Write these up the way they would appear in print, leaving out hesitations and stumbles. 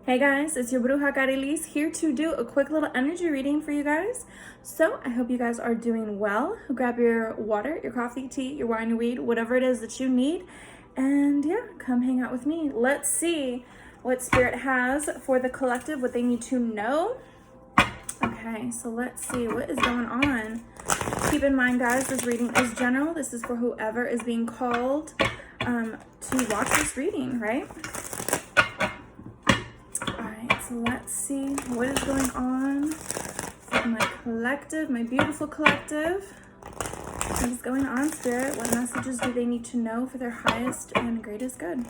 Hey guys, it's your brujacarrieliz here to do a quick little energy reading for you guys. So I hope you guys are doing well. Grab your water, your coffee, tea, your wine, your weed, whatever it is that you need. And yeah, come hang out with me. Let's see what Spirit has for the collective, what they need to know. Okay, so let's see what is going on. Keep in mind, guys, this reading is general. This is for whoever is being called to watch this reading, right? So let's see what is going on with my collective, my beautiful collective. What is going on, Spirit? What messages do they need to know for their highest and greatest good?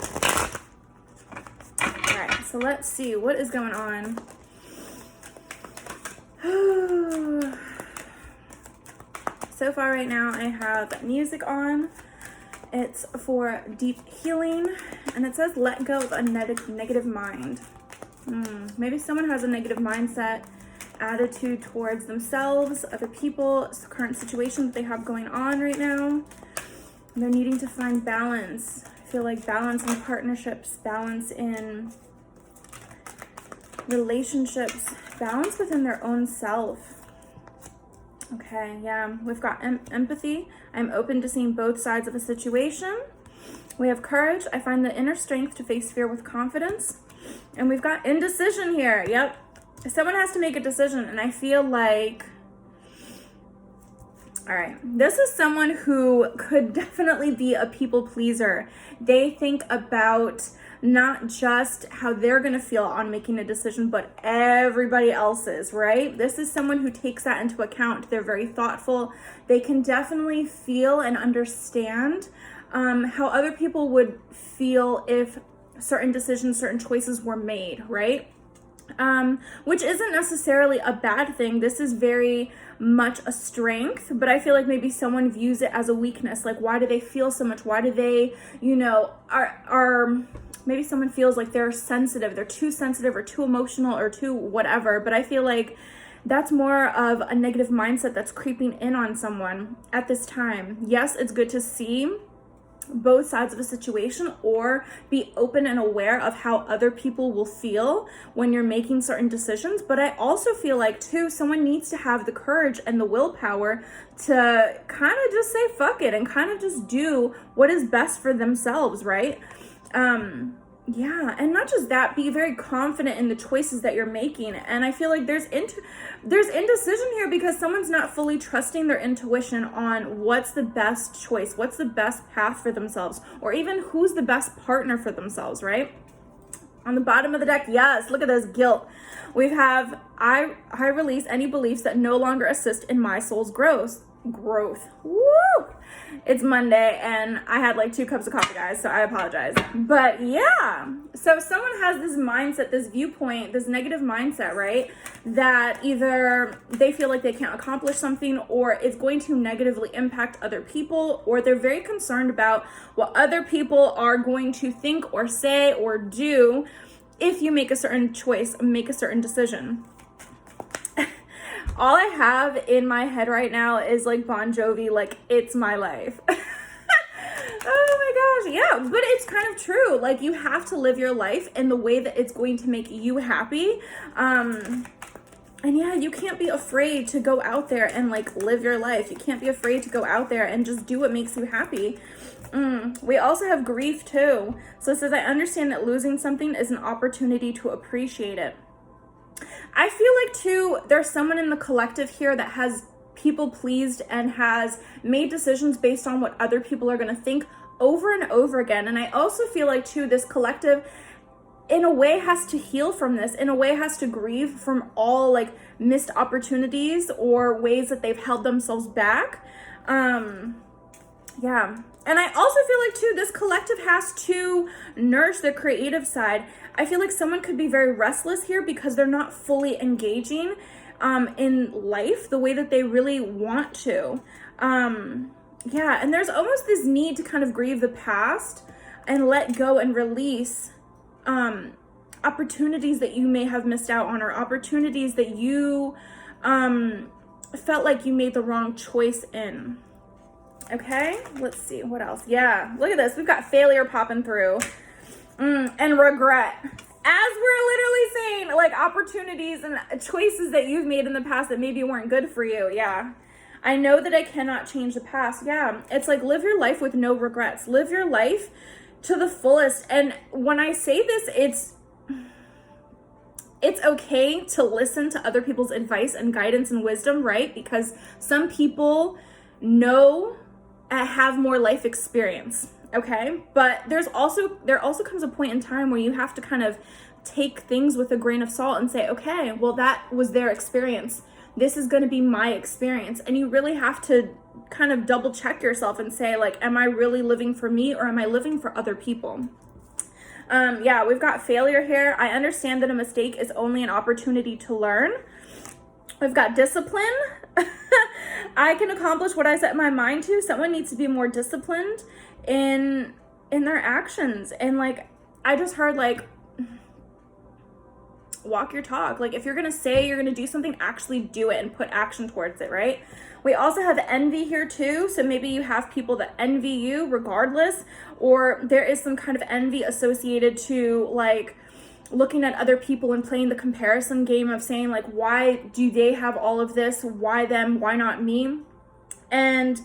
All right, so let's see what is going on. So far right now, I have music on. It's for deep healing, and it says let go of a negative mind. Maybe someone has a negative mindset, attitude towards themselves, other people, current situation that they have going on right now. They're needing to find balance. I feel like balance in partnerships, balance in relationships, balance within their own self. Okay, yeah, we've got empathy. I'm open to seeing both sides of a situation. We have courage. I find the inner strength to face fear with confidence. And we've got indecision here. Yep. Someone has to make a decision. And I feel like, all right, this is someone who could definitely be a people pleaser. They think about not just how they're going to feel on making a decision, but everybody else's, right? This is someone who takes that into account. They're very thoughtful. They can definitely feel and understand how other people would feel if certain decisions, certain choices were made, right? Which isn't necessarily a bad thing. This is very much a strength, but I feel like maybe someone views it as a weakness. Like, why do they feel so much? Why do they, maybe someone feels like they're sensitive, they're too sensitive or too emotional or too whatever. But I feel like that's more of a negative mindset that's creeping in on someone at this time. Yes, it's good to see both sides of a situation or be open and aware of how other people will feel when you're making certain decisions. But I also feel like too, someone needs to have the courage and the willpower to kind of just say fuck it and kind of just do what is best for themselves, right? Yeah, and not just that, be very confident in the choices that you're making. And I feel like there's indecision here because someone's not fully trusting their intuition on what's the best choice, what's the best path for themselves, or even who's the best partner for themselves, right? On the bottom of the deck, yes, look at this, guilt. We have, I release any beliefs that no longer assist in my soul's growth. Woo! It's Monday and I had like 2 cups of coffee, guys, so I apologize. But yeah, so someone has this mindset, this viewpoint, this negative mindset, right? That either they feel like they can't accomplish something or it's going to negatively impact other people, or they're very concerned about what other people are going to think or say or do if you make a certain choice, make a certain decision. All I have in my head right now is like Bon Jovi, like It's My Life. Oh my gosh, yeah, but it's kind of true. Like, you have to live your life in the way that it's going to make you happy. And yeah, you can't be afraid to go out there and like live your life. You can't be afraid to go out there and just do what makes you happy. We also have grief too. So it says, I understand that losing something is an opportunity to appreciate it. I feel like too, there's someone in the collective here that has people pleased and has made decisions based on what other people are going to think over and over again. And I also feel like too, this collective in a way has to heal from this, in a way has to grieve from all like missed opportunities or ways that they've held themselves back. Yeah. And I also feel like too, this collective has to nourish their creative side. I feel like someone could be very restless here because they're not fully engaging in life the way that they really want to. Yeah, and there's almost this need to kind of grieve the past and let go and release opportunities that you may have missed out on, or opportunities that you felt like you made the wrong choice in. Okay, let's see what else. Yeah, look at this. We've got failure popping through and regret. As we're literally like opportunities and choices that you've made in the past that maybe weren't good for you. Yeah. I know that I cannot change the past. Yeah. It's like, live your life with no regrets. Live your life to the fullest. And when I say this, it's okay to listen to other people's advice and guidance and wisdom, right? Because some people know and have more life experience, okay? But there also comes a point in time where you have to kind of take things with a grain of salt and say, okay, well, that was their experience. This is going to be my experience. And you really have to kind of double check yourself and say, like, am I really living for me, or am I living for other people? Yeah, we've got failure here. I understand that a mistake is only an opportunity to learn. We've got discipline. I can accomplish what I set my mind to. Someone needs to be more disciplined in their actions. And like, I just heard, like, walk your talk. Like, if you're gonna say you're gonna do something, actually do it and put action towards it, right? We also have envy here too. So maybe you have people that envy you regardless, or there is some kind of envy associated to like looking at other people and playing the comparison game of saying like, why do they have all of this? Why them? Why not me? And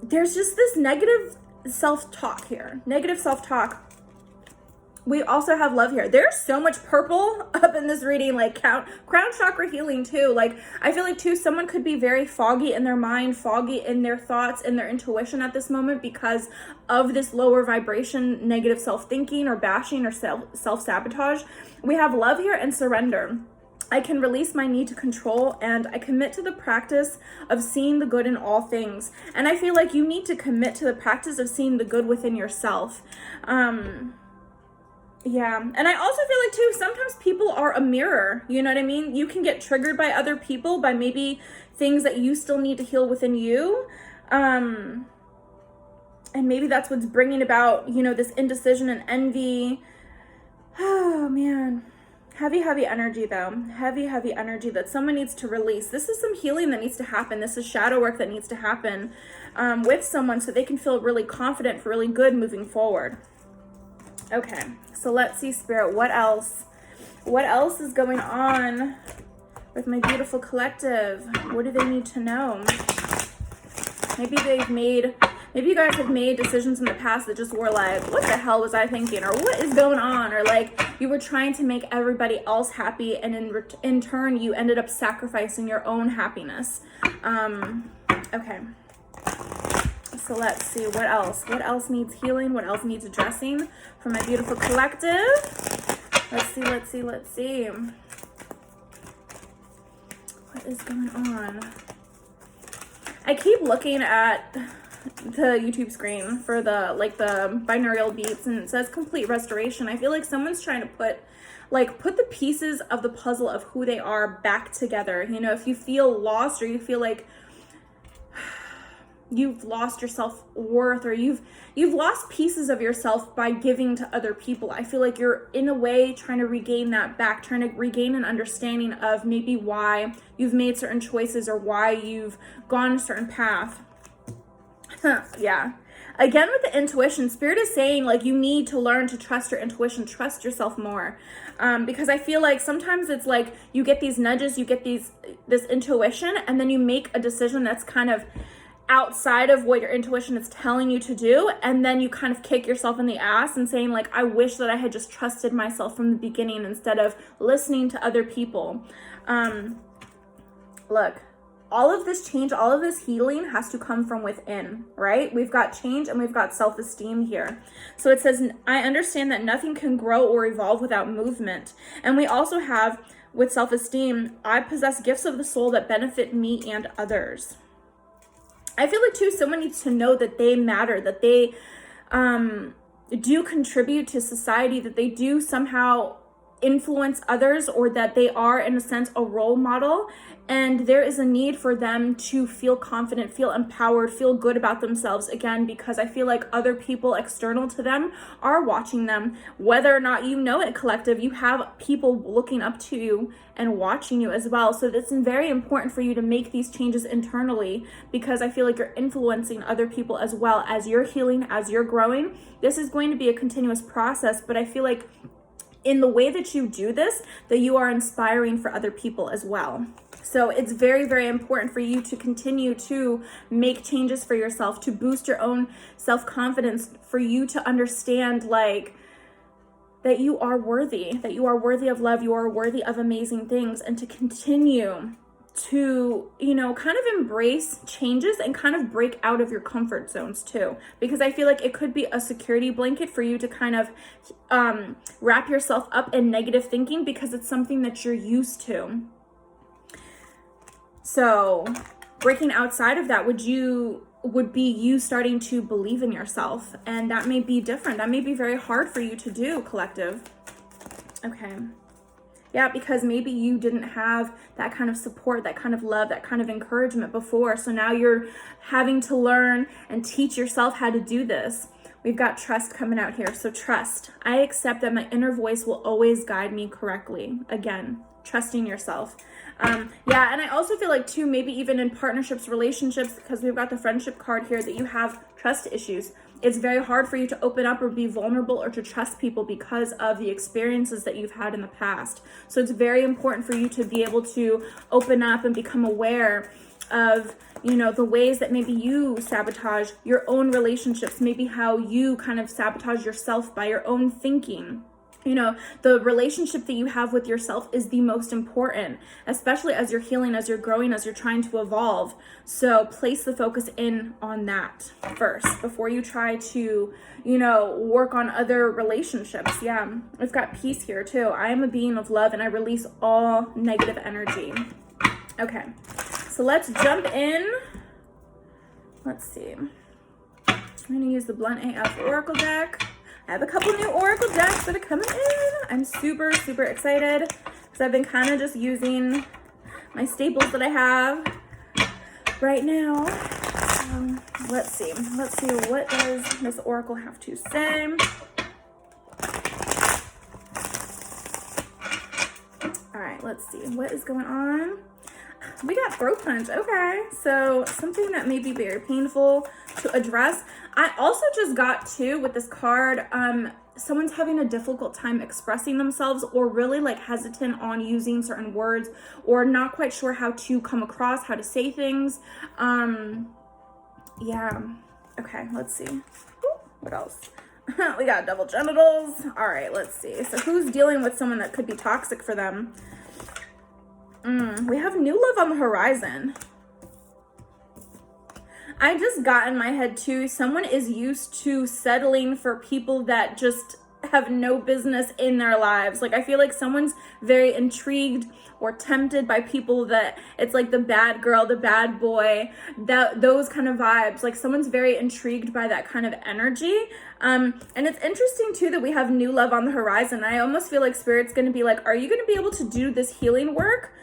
there's just this negative self-talk here, negative self-talk. We also have love here. There's so much purple up in this reading, like crown chakra healing too. Like, I feel like too, someone could be very foggy in their mind, foggy in their thoughts and their intuition at this moment because of this lower vibration, negative self-thinking or bashing or self-sabotage. We have love here and surrender. I can release my need to control, and I commit to the practice of seeing the good in all things. And I feel like you need to commit to the practice of seeing the good within yourself. Yeah, and I also feel like too, sometimes people are a mirror, you know what I mean? You can get triggered by other people, by maybe things that you still need to heal within you. And maybe that's what's bringing about, you know, this indecision and envy. Oh man, heavy energy though. Heavy energy that someone needs to release. This is some healing that needs to happen. This is shadow work that needs to happen with someone so they can feel really confident, really good moving forward. Okay, so let's see, Spirit, what else? What else is going on with my beautiful collective? What do they need to know? Maybe you guys have made decisions in the past that just were like, what the hell was I thinking? Or what is going on? Or like, you were trying to make everybody else happy, and in turn, you ended up sacrificing your own happiness. Okay. So let's see, what else? What else needs healing? What else needs addressing for my beautiful collective? Let's see. What is going on? I keep looking at the YouTube screen for the binaural beats, and it says complete restoration. I feel like someone's trying to put the pieces of the puzzle of who they are back together. You know, if you feel lost, or you feel like you've lost your self-worth, or you've lost pieces of yourself by giving to other people, I feel like you're in a way trying to regain that back, trying to regain an understanding of maybe why you've made certain choices or why you've gone a certain path. Yeah. Again, with the intuition, Spirit is saying like you need to learn to trust your intuition, trust yourself more. Because I feel like sometimes it's like you get these nudges, you get this intuition, and then you make a decision that's kind of outside of what your intuition is telling you to do, and then you kind of kick yourself in the ass and saying like, I wish that I had just trusted myself from the beginning instead of listening to other people. Look, all of this change, all of this healing has to come from within, right? We've got change and we've got self-esteem here. So it says, I understand that nothing can grow or evolve without movement. And we also have, with self-esteem, I possess gifts of the soul that benefit me and others. I feel like too, someone needs to know that they matter, that they do contribute to society, that they do somehow influence others, or that they are in a sense a role model, and there is a need for them to feel confident, feel empowered, feel good about themselves again, because I feel like other people external to them are watching them. Whether or not you know it, collective, you have people looking up to you and watching you as well. So it's very important for you to make these changes internally, because I feel like you're influencing other people as well as you're healing, as you're growing. This is going to be a continuous process, but I feel like in the way that you do this, that you are inspiring for other people as well. So it's very, very important for you to continue to make changes for yourself, to boost your own self-confidence, for you to understand like that you are worthy of love, you are worthy of amazing things, and to continue to, you know, kind of embrace changes and kind of break out of your comfort zones too, because I feel like it could be a security blanket for you to kind of wrap yourself up in negative thinking because it's something that you're used to. So breaking outside of that would be you starting to believe in yourself, and that may be different. That may be very hard for you to do, collective. Okay. Yeah, because maybe you didn't have that kind of support, that kind of love, that kind of encouragement before. So now you're having to learn and teach yourself how to do this. We've got trust coming out here. So trust. I accept that my inner voice will always guide me correctly. Again, trusting yourself. Yeah, and I also feel like too, maybe even in partnerships, relationships, because we've got the friendship card here, that you have trust issues. It's very hard for you to open up or be vulnerable or to trust people because of the experiences that you've had in the past. So it's very important for you to be able to open up and become aware of, you know, the ways that maybe you sabotage your own relationships, maybe how you kind of sabotage yourself by your own thinking. You know, the relationship that you have with yourself is the most important, especially as you're healing, as you're growing, as you're trying to evolve. So place the focus in on that first before you try to, you know, work on other relationships. Yeah, we've got peace here too. I am a being of love and I release all negative energy. Okay, so let's jump in. Let's see. I'm going to use the Blunt AF Oracle deck. I have a couple new Oracle decks that are coming in. I'm super, super excited because I've been kind of just using my staples that I have right now. Let's see. What does this Oracle have to say? All right, let's see. What is going on? We got throat punch. Okay, so something that may be very painful to address. I also just got too with this card, someone's having a difficult time expressing themselves, or really like hesitant on using certain words, or not quite sure how to come across, how to say things. Yeah. Okay, let's see. Ooh, what else? We got double genitals. All right, let's see. So who's dealing with someone that could be toxic for them? We have new love on the horizon. I just got in my head too, someone is used to settling for people that just have no business in their lives. Like I feel like someone's very intrigued or tempted by people that it's like the bad girl, the bad boy, those kind of vibes. Like someone's very intrigued by that kind of energy. And it's interesting too that we have new love on the horizon. I almost feel like Spirit's going to be like, are you going to be able to do this healing work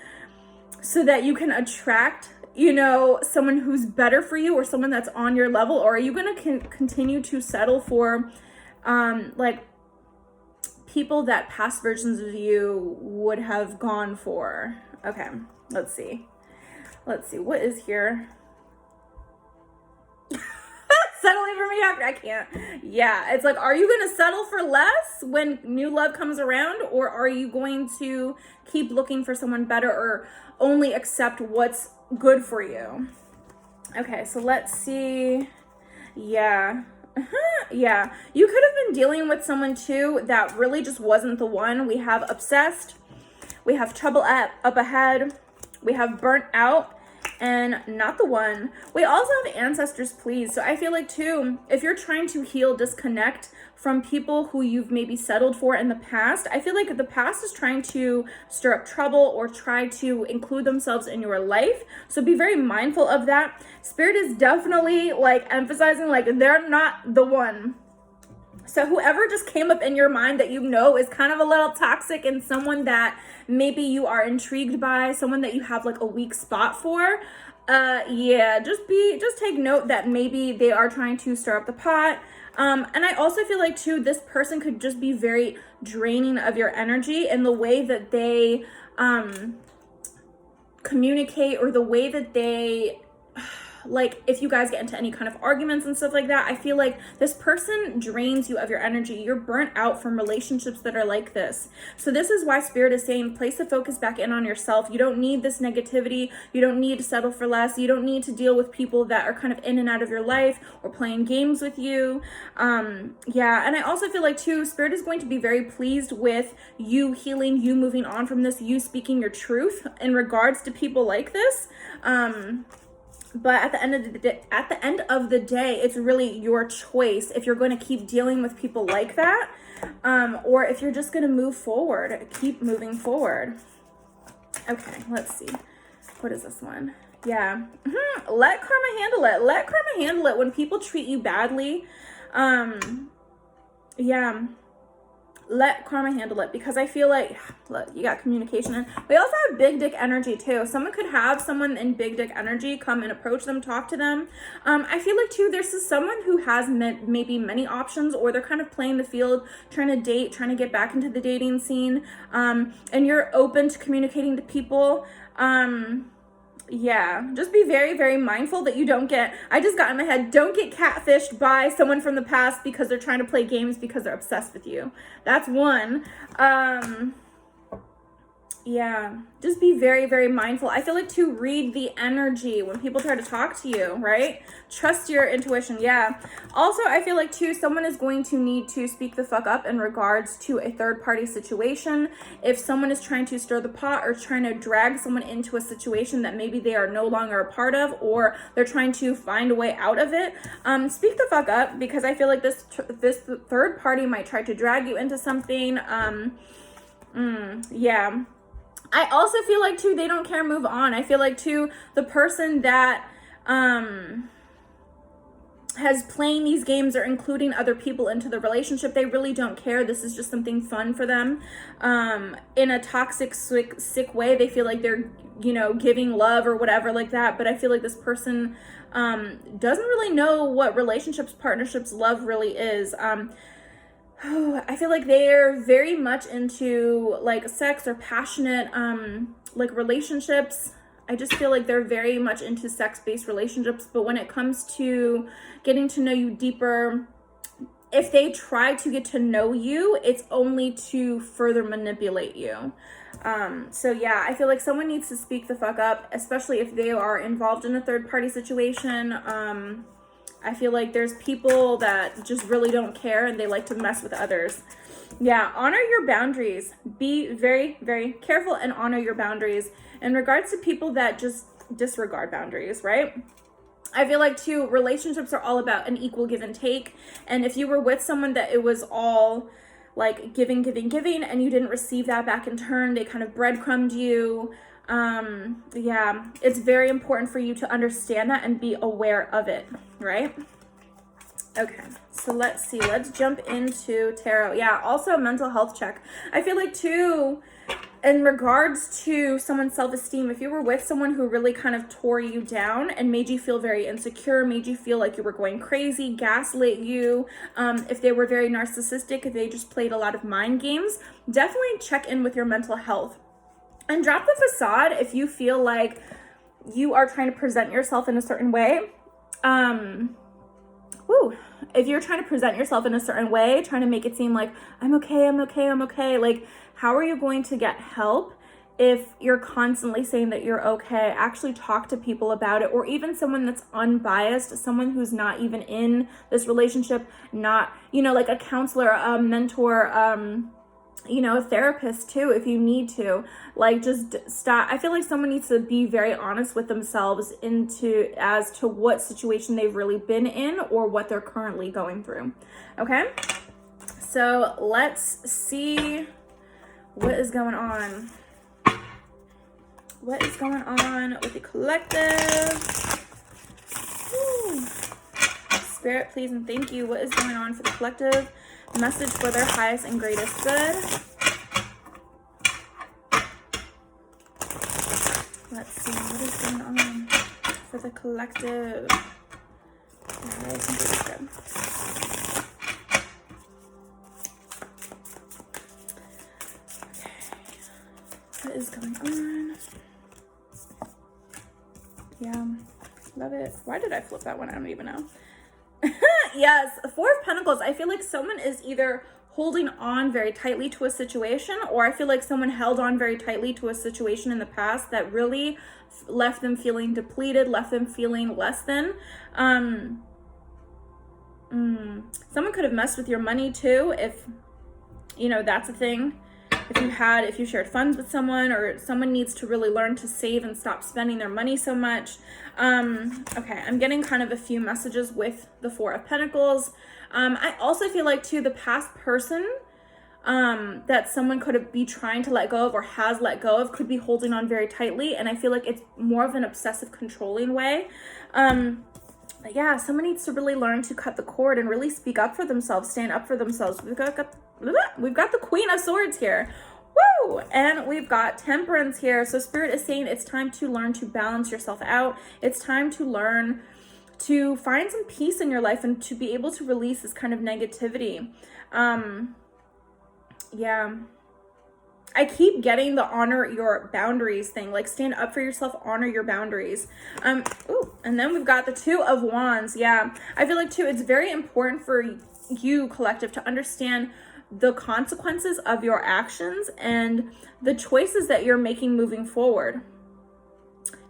so that you can attract, you know, someone who's better for you or someone that's on your level? Or are you going to continue to settle for like people that past versions of you would have gone for? Okay, let's see. What is here? Settling for mediocrity. I can't. Yeah, it's like, are you going to settle for less when new love comes around, or are you going to keep looking for someone better or only accept what's good for you? Okay, so let's see. Yeah. Yeah, you could have been dealing with someone too that really just wasn't the one. We have obsessed, we have trouble up ahead, we have burnt out, and not the one. We also have ancestors please. So I feel like too, if you're trying to heal disconnect from people who you've maybe settled for in the past, I feel like the past is trying to stir up trouble or try to include themselves in your life. So be very mindful of that. Spirit is definitely like emphasizing like they're not the one. So whoever just came up in your mind that you know is kind of a little toxic and someone that maybe you are intrigued by, someone that you have like a weak spot for, yeah, just take note that maybe they are trying to stir up the pot. And I also feel like too, this person could just be very draining of your energy in the way that they communicate, or the way that they like if you guys get into any kind of arguments and stuff like that, I feel like this person drains you of your energy. You're burnt out from relationships that are like this. So this is why Spirit is saying place the focus back in on yourself. You don't need this negativity. You don't need to settle for less. You don't need to deal with people that are kind of in and out of your life or playing games with you. Yeah, and I also feel like too, Spirit is going to be very pleased with you healing, you moving on from this, you speaking your truth in regards to people like this. But at the end of the day, it's really your choice if you're going to keep dealing with people like that, or if you're just going to move forward, keep moving forward. Okay, let's see. What is this one? Yeah. Let karma handle it. Let karma handle it when people treat you badly. Yeah. Let karma handle it, because I feel like, look, you got communication. And we also have big dick energy too. Someone could have someone in big dick energy come and approach them, talk to them. I feel like too, there's someone who has maybe many options, or they're kind of playing the field, trying to date, trying to get back into the dating scene. And you're open to communicating to people. Yeah, just be very, very mindful that you don't get, I just got in my head, don't get catfished by someone from the past because they're trying to play games because they're obsessed with you. That's one. Yeah, just be very, very mindful. I feel like to read the energy when people try to talk to you, right? Trust your intuition. Yeah. Also, I feel like too, someone is going to need to speak the fuck up in regards to a third party situation. If someone is trying to stir the pot or trying to drag someone into a situation that maybe they are no longer a part of, or they're trying to find a way out of it, speak the fuck up, because I feel like this third party might try to drag you into something. Yeah. I also feel like too, they don't care, move on. I feel like too, the person that has playing these games or including other people into the relationship, they really don't care. This is just something fun for them. In a toxic, sick way, they feel like they're, you know, giving love or whatever like that. But I feel like this person doesn't really know what relationships, partnerships, love really is. I feel like they're very much into like sex or passionate like relationships. I just feel like they're very much into sex-based relationships, but when it comes to getting to know you deeper, if they try to get to know you, it's only to further manipulate you. So yeah, I feel like someone needs to speak the fuck up, especially if they are involved in a third-party situation. I feel like there's people that just really don't care and they like to mess with others. Yeah, honor your boundaries. Be very, very careful and honor your boundaries. In regards to people that just disregard boundaries, right? I feel like too, relationships are all about an equal give and take. And if you were with someone that it was all like giving, and you didn't receive that back in turn, they kind of breadcrumbed you. Yeah, it's very important for you to understand that and be aware of it, right? Okay, so let's see, let's jump into tarot. Yeah, also a mental health check. I feel like too, in regards to someone's self-esteem, if you were with someone who really kind of tore you down and made you feel very insecure, made you feel like you were going crazy, gaslit you, if they were very narcissistic, if they just played a lot of mind games, definitely check in with your mental health. And drop the facade if you feel like you are trying to present yourself in a certain way. If you're trying to present yourself in a certain way, trying to make it seem like, I'm okay. Like, how are you going to get help if you're constantly saying that you're okay? Actually talk to people about it, or even someone that's unbiased, someone who's not even in this relationship, not, you know, like a counselor, a mentor, you know, a therapist too, if you need to. Like, just stop. I feel like someone needs to be very honest with themselves as to what situation they've really been in or what they're currently going through. Okay, so let's see what is going on. What is going on with the collective? Woo. Spirit, please and thank you. What is going on for the collective? Message for their highest and greatest good. Let's see, what is going on for the collective? Their highest and greatest good. Okay. What is going on? Yeah. Love it. Why did I flip that one? I don't even know. Yes, Four of Pentacles. I feel like someone is either holding on very tightly to a situation, or I feel like someone held on very tightly to a situation in the past that really left them feeling depleted, left them feeling less than. Someone could have messed with your money too, if, you know, that's a thing. If you shared funds with someone, or someone needs to really learn to save and stop spending their money so much. Okay, I'm getting kind of a few messages with the Four of Pentacles. I also feel like too, the past person that someone could be trying to let go of or has let go of could be holding on very tightly. And I feel like it's more of an obsessive controlling way. But yeah, someone needs to really learn to cut the cord and really speak up for themselves, stand up for themselves. We've got the Queen of Swords here. Woo! And we've got Temperance here. So Spirit is saying it's time to learn to balance yourself out. It's time to learn to find some peace in your life and to be able to release this kind of negativity. Yeah. I keep getting the honor your boundaries thing, like stand up for yourself, honor your boundaries. Ooh, and then we've got the Two of Wands. Yeah, I feel like too, it's very important for you, collective, to understand the consequences of your actions and the choices that you're making moving forward.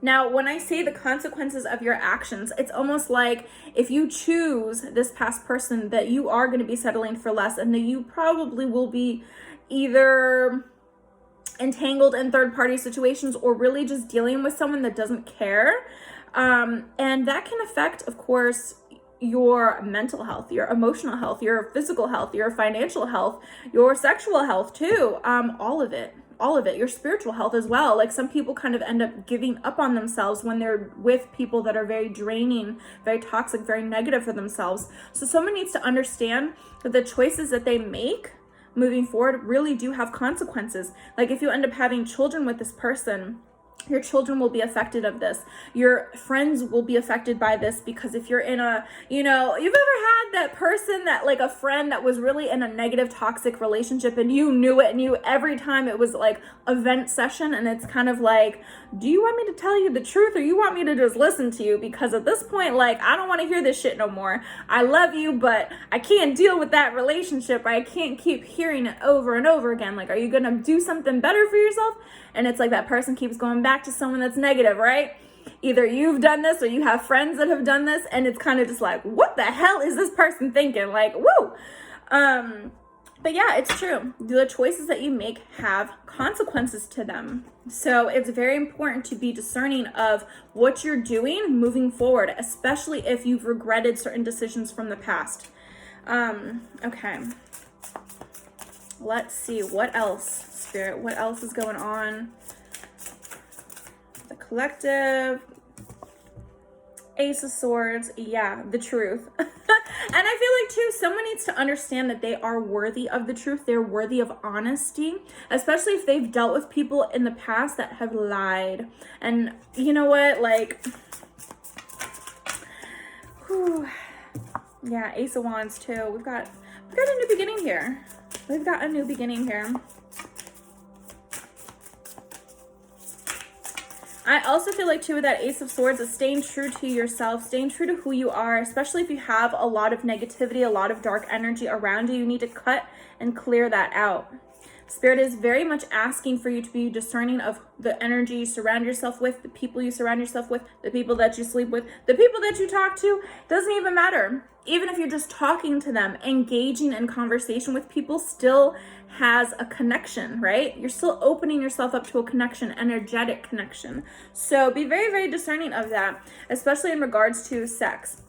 Now, when I say the consequences of your actions, it's almost like if you choose this past person, that you are going to be settling for less, and that you probably will be either entangled in third-party situations or really just dealing with someone that doesn't care. And that can affect, of course, your mental health, your emotional health, your physical health, your financial health, your sexual health too. All of it, your spiritual health as well. Like some people kind of end up giving up on themselves when they're with people that are very draining, very toxic, very negative for themselves. So someone needs to understand that the choices that they make moving forward really do have consequences. Like if you end up having children with this person, your children will be affected of this. Your friends will be affected by this, because if you're in a, you know, you've ever had that person that, like a friend that was really in a negative, toxic relationship, and you knew it, and you, every time it was like a vent session, and it's kind of like, do you want me to tell you the truth, or you want me to just listen to you? Because at this point, like, I don't want to hear this shit no more. I love you, but I can't deal with that relationship. I can't keep hearing it over and over again. Like, are you going to do something better for yourself? And it's like that person keeps going back to someone that's negative, right? Either you've done this or you have friends that have done this, and it's kind of just like, what the hell is this person thinking? Like, woo! But yeah, it's true. The choices that you make have consequences to them. So it's very important to be discerning of what you're doing moving forward, especially if you've regretted certain decisions from the past. Okay. Let's see. What else, Spirit? What else is going on? The collective. Ace of Swords. Yeah, the truth. And I feel like too, someone needs to understand that they are worthy of the truth. They're worthy of honesty, especially if they've dealt with people in the past that have lied. And you know what? Like, whew. Yeah, Ace of Wands too. We've got a new beginning here. We've got a new beginning here. I also feel like too, with that Ace of Swords, is staying true to yourself, staying true to who you are, especially if you have a lot of negativity, a lot of dark energy around you. You need to cut and clear that out. Spirit is very much asking for you to be discerning of the energy you surround yourself with, the people you surround yourself with, the people that you sleep with, the people that you talk to. Doesn't even matter. Even if you're just talking to them, engaging in conversation with people still has a connection, right? You're still opening yourself up to a connection, energetic connection. So be very, very discerning of that, especially in regards to sex.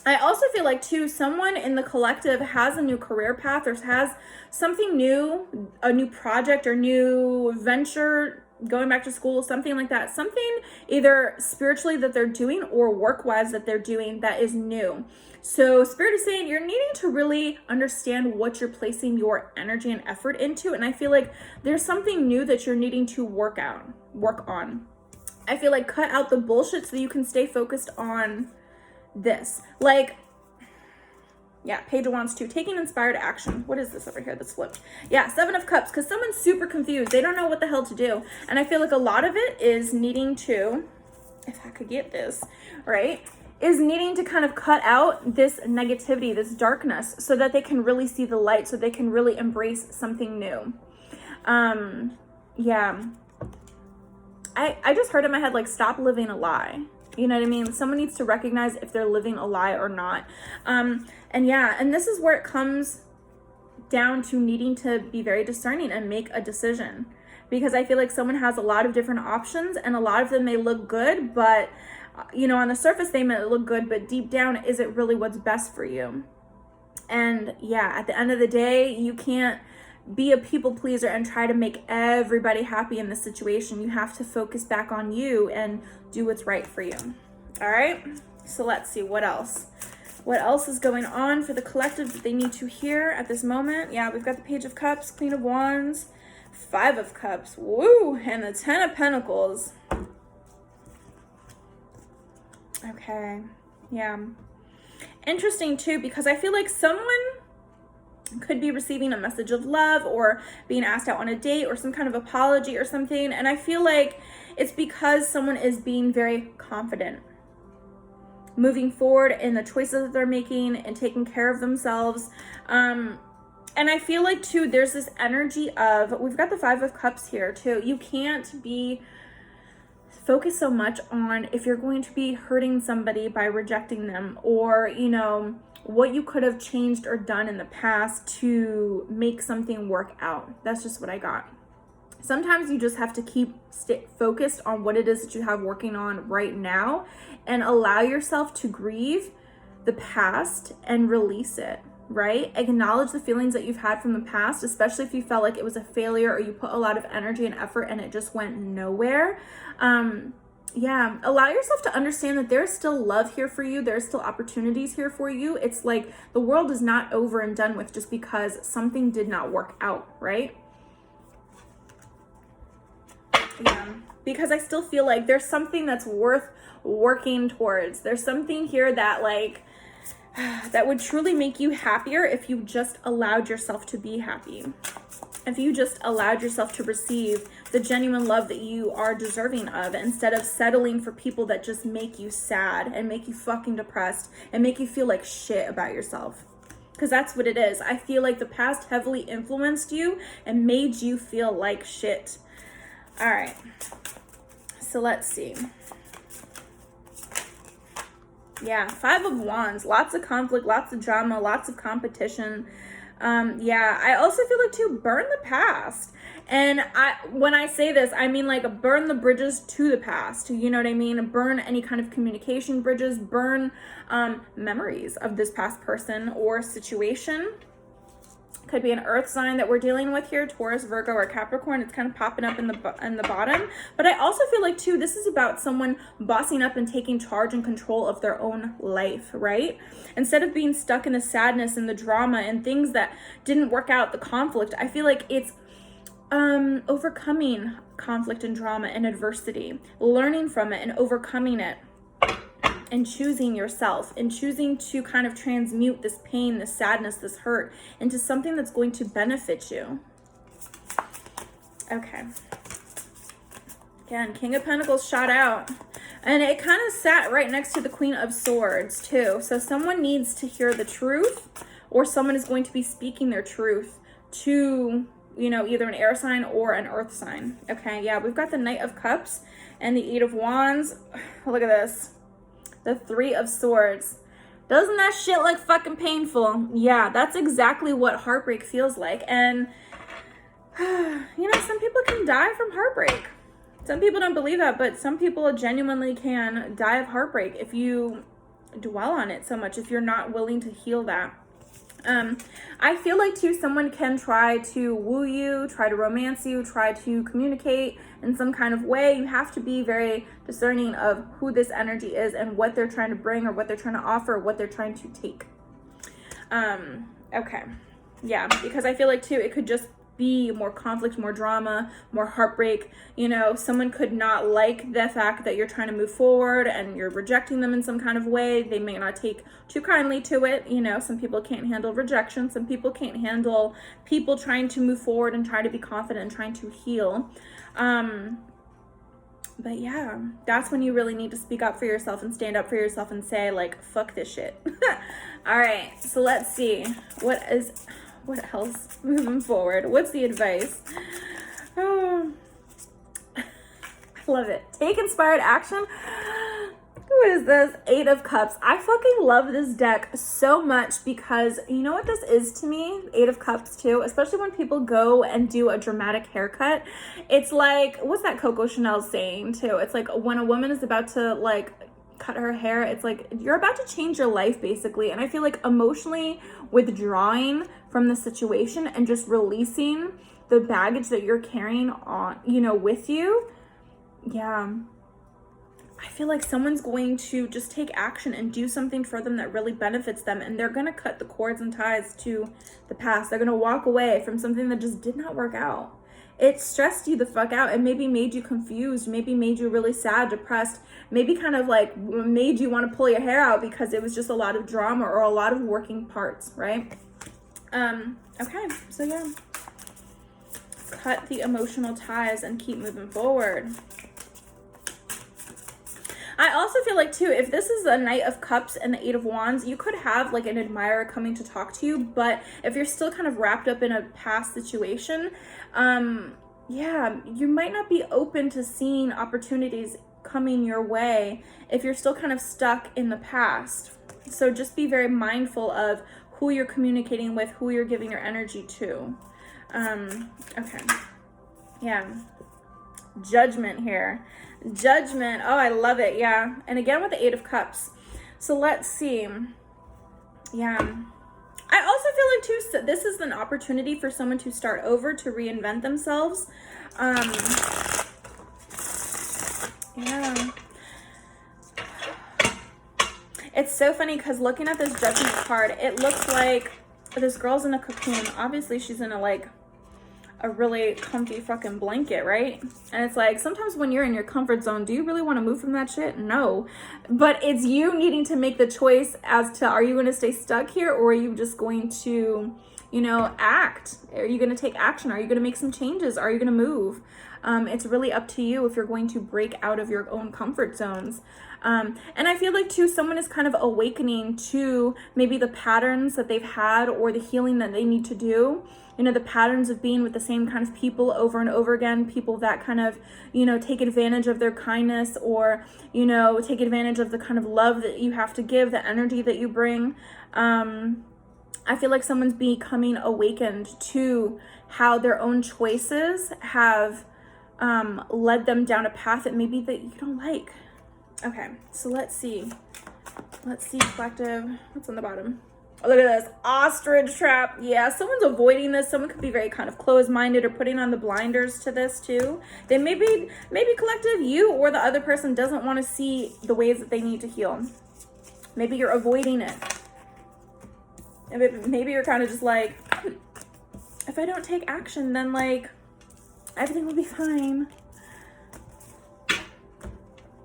I also feel like too, someone in the collective has a new career path or has something new, a new project or new venture, going back to school, something like that. Something either spiritually that they're doing or work-wise that they're doing that is new. So Spirit is saying you're needing to really understand what you're placing your energy and effort into. And I feel like there's something new that you're needing to work on. I feel like cut out the bullshit so that you can stay focused on this. Like, yeah, Page of Wands 2, taking inspired action. What is this over here that's flipped? Yeah, Seven of Cups, because someone's super confused. They don't know what the hell to do. And I feel like a lot of it is needing to if I could get this, right, is needing to kind of cut out this negativity, this darkness, so that they can really see the light, so they can really embrace something new. Yeah. I just heard in my head, like, stop living a lie. You know what I mean? Someone needs to recognize if they're living a lie or not. And yeah, and this is where it comes down to needing to be very discerning and make a decision. Because I feel like someone has a lot of different options, and a lot of them may look good, but, you know, on the surface they may look good, but deep down, is it really what's best for you? And yeah, at the end of the day, you can't be a people pleaser and try to make everybody happy in this situation. You have to focus back on you and do what's right for you. All right, so let's see what else is going on for the collective that they need to hear at this moment. Yeah, we've got the Page of Cups, Queen of Wands, Five of Cups, woo, and the Ten of Pentacles. Okay, yeah, interesting too, because I feel like someone could be receiving a message of love or being asked out on a date or some kind of apology or something, and I feel like it's because someone is being very confident, moving forward in the choices that they're making and taking care of themselves. And I feel like too, there's this energy of, we've got the Five of Cups here too. You can't be focused so much on if you're going to be hurting somebody by rejecting them, or, you know, what you could have changed or done in the past to make something work out. That's just what I got. Sometimes you just have to keep focused on what it is that you have working on right now, and allow yourself to grieve the past and release it, right? Acknowledge the feelings that you've had from the past, especially if you felt like it was a failure or you put a lot of energy and effort and it just went nowhere. Yeah, allow yourself to understand that there's still love here for you. There's still opportunities here for you. It's like the world is not over and done with just because something did not work out, right? Yeah, because I still feel like there's something that's worth working towards. There's something here that, like, that would truly make you happier if you just allowed yourself to be happy. If you just allowed yourself to receive the genuine love that you are deserving of, instead of settling for people that just make you sad and make you fucking depressed and make you feel like shit about yourself. Because that's what it is. I feel like the past heavily influenced you and made you feel like shit. All right. So let's see. Yeah, Five of Wands, lots of conflict, lots of drama, lots of competition. Yeah, I also feel like too, burn the past. And when I say this, I mean like burn the bridges to the past. You know what I mean? Burn any kind of communication bridges, burn memories of this past person or situation. Could be an earth sign that we're dealing with here, Taurus, Virgo, or Capricorn. It's kind of popping up in the bottom. But I also feel like too, this is about someone bossing up and taking charge and control of their own life, right? Instead of being stuck in the sadness and the drama and things that didn't work out, the conflict, I feel like it's overcoming conflict and drama and adversity, learning from it and overcoming it, and choosing yourself and choosing to kind of transmute this pain, this sadness, this hurt into something that's going to benefit you. Okay. Again, King of Pentacles shot out. And it kind of sat right next to the Queen of Swords too. So someone needs to hear the truth, or someone is going to be speaking their truth to, you know, either an air sign or an earth sign. Okay, yeah, we've got the Knight of Cups and the Eight of Wands. Look at this. The Three of Swords. Doesn't that shit look fucking painful? Yeah, that's exactly what heartbreak feels like. And, you know, some people can die from heartbreak. Some people don't believe that, but some people genuinely can die of heartbreak if you dwell on it so much, if you're not willing to heal that. I feel like too, someone can try to woo you, try to romance you, try to communicate in some kind of way. You have to be very discerning of who this energy is and what they're trying to bring or what they're trying to offer, or what they're trying to take. Okay. Yeah, because I feel like too, it could just be more conflict, more drama, more heartbreak. You know, someone could not like the fact that you're trying to move forward and you're rejecting them in some kind of way. They may not take too kindly to it. You know, some people can't handle rejection. Some people can't handle people trying to move forward and try to be confident and trying to heal. But yeah, that's when you really need to speak up for yourself and stand up for yourself and say, like, fuck this shit. All right, so let's see. What else moving forward? What's the advice? Oh, I love it. Take inspired action. What is this? 8 of Cups. I fucking love this deck so much because you know what this is to me? 8 of Cups too, especially when people go and do a dramatic haircut. It's like, what's that Coco Chanel saying too? It's like when a woman is about to like cut her hair, it's like you're about to change your life basically. And I feel like emotionally withdrawing from the situation and just releasing the baggage that you're carrying on, you know, with you. Yeah. I feel like someone's going to just take action and do something for them that really benefits them. And they're going to cut the cords and ties to the past. They're going to walk away from something that just did not work out. It stressed you the fuck out and maybe made you confused, maybe made you really sad, depressed, maybe kind of like made you want to pull your hair out because it was just a lot of drama or a lot of working parts, right? Okay, so yeah. Cut the emotional ties and keep moving forward. I also feel like too, if this is the Knight of Cups and the 8 of Wands, you could have like an admirer coming to talk to you, but if you're still kind of wrapped up in a past situation, yeah, you might not be open to seeing opportunities coming your way if you're still kind of stuck in the past. So just be very mindful of who you're communicating with, who you're giving your energy to. Okay. Yeah. Judgment here. Judgment. Oh, I love it. Yeah. And again with the 8 of Cups. So let's see. Yeah. I also feel like too, this is an opportunity for someone to start over, to reinvent themselves. Yeah. It's so funny because looking at this Judgment card, it looks like this girl's in a cocoon. Obviously she's in a really comfy fucking blanket, right? And it's like, sometimes when you're in your comfort zone, do you really want to move from that shit? No. But it's you needing to make the choice as to, are you going to stay stuck here, or are you just going to, you know, act? Are you going to take action? Are you going to make some changes? Are you going to move? It's really up to you if you're going to break out of your own comfort zones. And I feel like too, someone is kind of awakening to maybe the patterns that they've had or the healing that they need to do. You know, the patterns of being with the same kind of people over and over again, people that kind of, you know, take advantage of their kindness, or, you know, take advantage of the kind of love that you have to give, the energy that you bring. I feel like someone's becoming awakened to how their own choices have led them down a path that maybe that you don't like. Okay, so let's see. Let's see, collective. What's on the bottom? Oh, look at this. Ostrich trap. Yeah, someone's avoiding this. Someone could be very kind of closed-minded or putting on the blinders to this too. They maybe collective, you or the other person doesn't want to see the ways that they need to heal. Maybe you're avoiding it. And maybe you're kind of just like, if I don't take action, then like everything will be fine.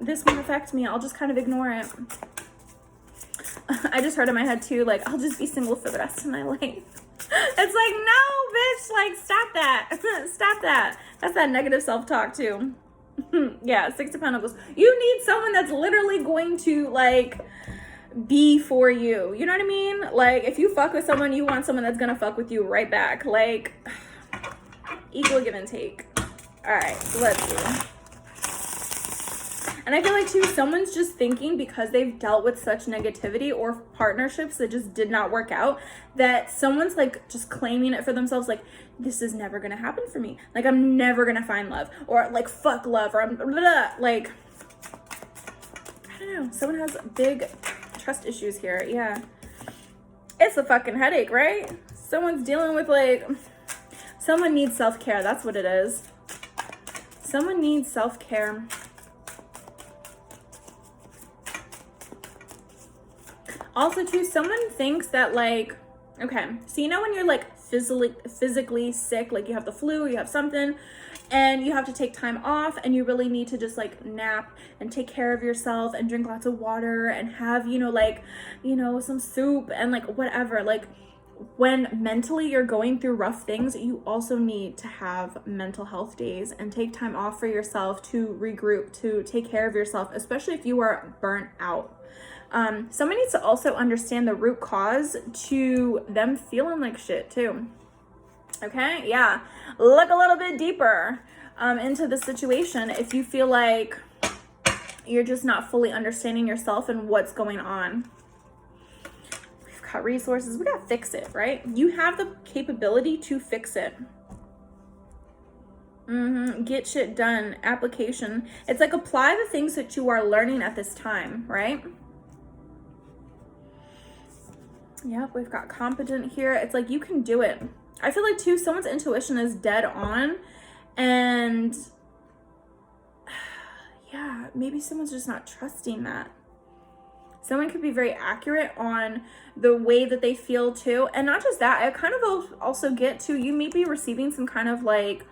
This won't affect me. I'll just kind of ignore it. I just heard in my head too, like, I'll just be single for the rest of my life. It's like, no, bitch, like, stop that. Stop that. That's that negative self-talk too. Yeah, 6 of Pentacles. You need someone that's literally going to, like, be for you. You know what I mean? Like, if you fuck with someone, you want someone that's gonna fuck with you right back. Like, equal give and take. All right, so let's see. And I feel like too, someone's just thinking because they've dealt with such negativity or partnerships that just did not work out, that someone's like just claiming it for themselves. Like, this is never going to happen for me. Like, I'm never going to find love, or like, fuck love, or I'm blah, blah, like, I don't know. Someone has big trust issues here. Yeah. It's a fucking headache, right? Someone's dealing with like, someone needs self-care. That's what it is. Someone needs self-care. Also, too, someone thinks that, like, okay, so you know when you're, like, physically sick, like you have the flu or you have something, and you have to take time off, and you really need to just, like, nap and take care of yourself and drink lots of water and have, you know, like, you know, some soup and, like, whatever. Like, when mentally you're going through rough things, you also need to have mental health days and take time off for yourself to regroup, to take care of yourself, especially if you are burnt out. Someone needs to also understand the root cause to them feeling like shit too. Okay, yeah, look a little bit deeper into the situation if you feel like you're just not fully understanding yourself and what's going on. We've got resources. We got to fix it, right? You have the capability to fix it. Get shit done. Application. It's like apply the things that you are learning at this time, right? Yep, we've got competent here. It's like you can do it. I feel like too, someone's intuition is dead on, and yeah, maybe someone's just not trusting that. Someone could be very accurate on the way that they feel too. And not just that, I kind of also get to, you may be receiving some kind of like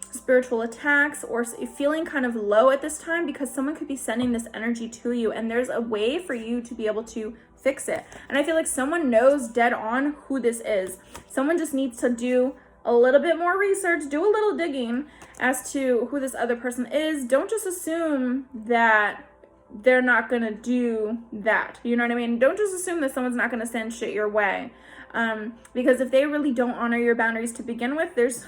spiritual attacks or feeling kind of low at this time because someone could be sending this energy to you, and there's a way for you to be able to fix it. And I feel like someone knows dead on who this is. Someone just needs to do a little bit more research, do a little digging as to who this other person is. Don't just assume that they're not gonna do that. You know what I mean? Don't just assume that someone's not gonna send shit your way. Because if they really don't honor your boundaries to begin with, there's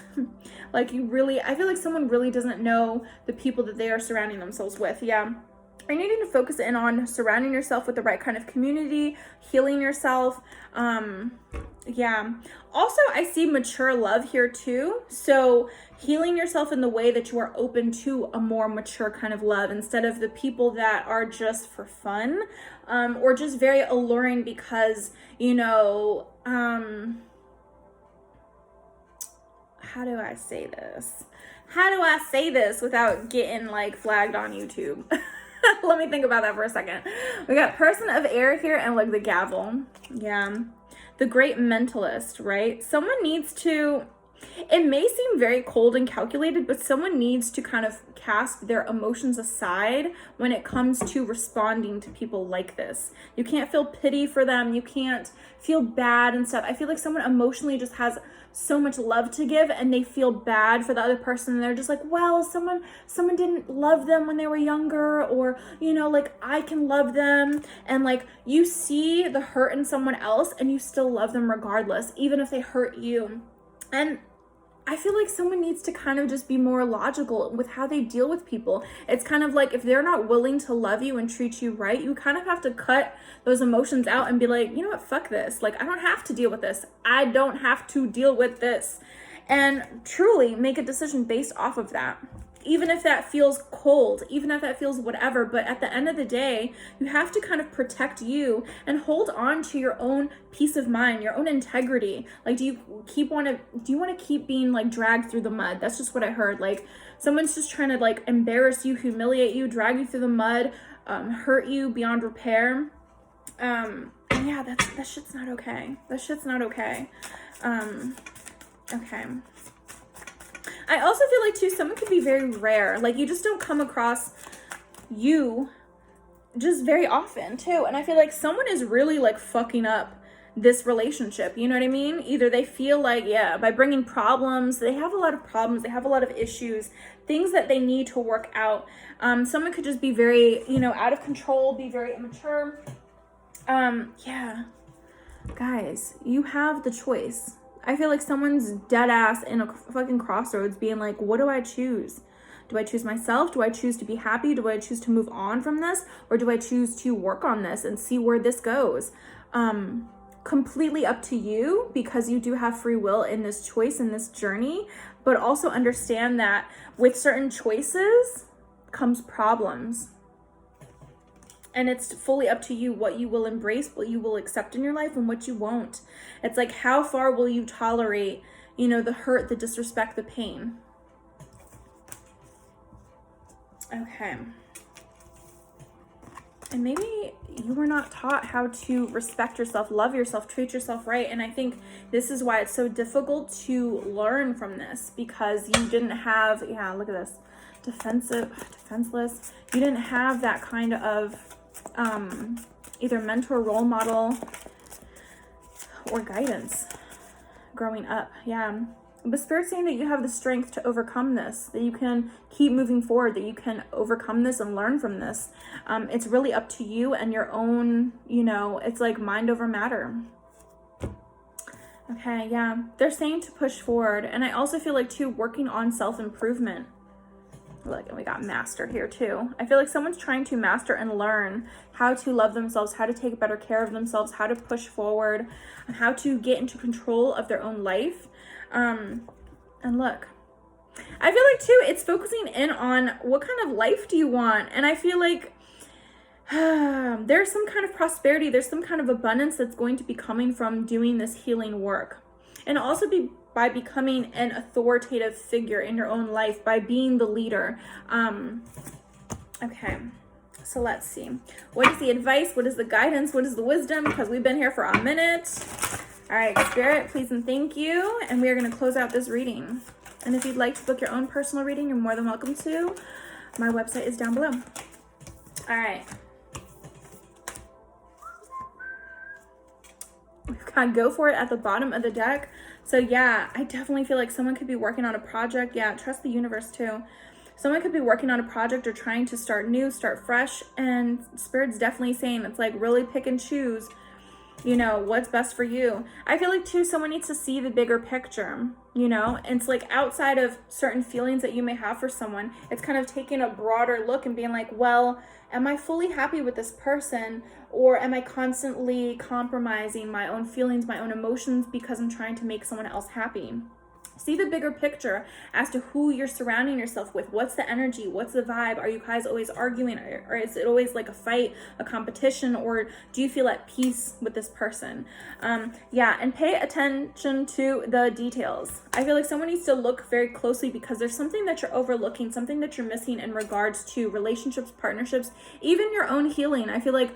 like I feel like someone really doesn't know the people that they are surrounding themselves with. Yeah. Are you needing to focus in on surrounding yourself with the right kind of community, healing yourself? Yeah. Also, I see mature love here too. So healing yourself in the way that you are open to a more mature kind of love instead of the people that are just for fun, or just very alluring because, you know, how do I say this? How do I say this without getting like flagged on YouTube? Let me think about that for a second. We got person of air here and like the gavel. Yeah. The great mentalist, right? Someone needs to, it may seem very cold and calculated, but someone needs to kind of cast their emotions aside when it comes to responding to people like this. You can't feel pity for them. You can't feel bad and stuff. I feel like someone emotionally just has so much love to give and they feel bad for the other person. And they're just like, well, someone didn't love them when they were younger, or, you know, like I can love them. And like you see the hurt in someone else and you still love them regardless, even if they hurt you. And I feel like someone needs to kind of just be more logical with how they deal with people. It's kind of like if they're not willing to love you and treat you right, you kind of have to cut those emotions out and be like, you know what, fuck this. Like, I don't have to deal with this. I don't have to deal with this. And truly make a decision based off of that. Even if that feels cold, even if that feels whatever, but at the end of the day, you have to kind of protect you and hold on to your own peace of mind, your own integrity. Like, do you want to keep being like dragged through the mud? That's just what I heard. Like, someone's just trying to like embarrass you, humiliate you, drag you through the mud, hurt you beyond repair. Yeah, that shit's not okay. That shit's not okay. Okay. I also feel like too, someone could be very rare. Like you just don't come across you just very often too. And I feel like someone is really like fucking up this relationship. You know what I mean? Either they feel like, yeah, by bringing problems, they have a lot of problems. They have a lot of issues, things that they need to work out. Someone could just be very, you know, out of control, be very immature. Yeah, guys, you have the choice. I feel like someone's dead ass in a fucking crossroads being like, what do I choose? Do I choose myself? Do I choose to be happy? Do I choose to move on from this? Or do I choose to work on this and see where this goes? Completely up to you, because you do have free will in this choice, in this journey, but also understand that with certain choices comes problems. And it's fully up to you what you will embrace, what you will accept in your life, and what you won't. It's like, how far will you tolerate, you know, the hurt, the disrespect, the pain? Okay. And maybe you were not taught how to respect yourself, love yourself, treat yourself right. And I think this is why it's so difficult to learn from this, because you didn't have, yeah, look at this, defenseless. You didn't have that kind of either mentor, role model, or guidance. growing up. Yeah. But Spirit's saying that you have the strength to overcome this, that you can keep moving forward, that you can overcome this and learn from this. It's really up to you and your own, you know, it's like mind over matter. Okay, yeah. They're saying to push forward. And I also feel like, too, working on self-improvement. Look, and we got master here, too. I feel like someone's trying to master and learn how to love themselves, how to take better care of themselves, how to push forward, how to get into control of their own life. And look, I feel like, too, it's focusing in on what kind of life do you want? And I feel like there's some kind of prosperity, there's some kind of abundance that's going to be coming from doing this healing work. And also by becoming an authoritative figure in your own life, by being the leader. Okay, so let's see. What is the advice? What is the guidance? What is the wisdom? Because we've been here for a minute. All right, Spirit, please and thank you. And we are going to close out this reading. And if you'd like to book your own personal reading, you're more than welcome to. My website is down below. All right. We've got go for it at the bottom of the deck. So yeah, I definitely feel like someone could be working on a project. Yeah, trust the universe too. Someone could be working on a project or trying to start new, start fresh. And Spirit's definitely saying it's like really pick and choose, you know, what's best for you. I feel like too, someone needs to see the bigger picture, you know, and it's like outside of certain feelings that you may have for someone, it's kind of taking a broader look and being like, well, am I fully happy with this person? Or am I constantly compromising my own feelings, my own emotions because I'm trying to make someone else happy? See the bigger picture as to who you're surrounding yourself with. What's the energy? What's the vibe? Are you guys always arguing? Or is it always like a fight, a competition? Or do you feel at peace with this person? Yeah, and pay attention to the details. I feel like someone needs to look very closely because there's something that you're overlooking, something that you're missing in regards to relationships, partnerships, even your own healing. I feel like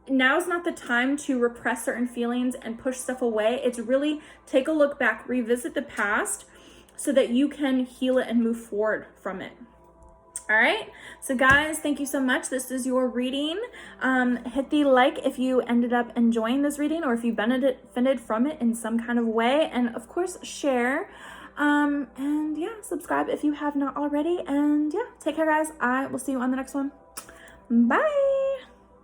now's not the time to repress certain feelings and push stuff away. It's really take a look back, revisit the past so that you can heal it and move forward from it. All right. So guys, thank you so much. This is your reading. Hit the like if you ended up enjoying this reading or if you benefited from it in some kind of way. And of course, share. And yeah, subscribe if you have not already. And yeah, take care guys. I will see you on the next one. Bye.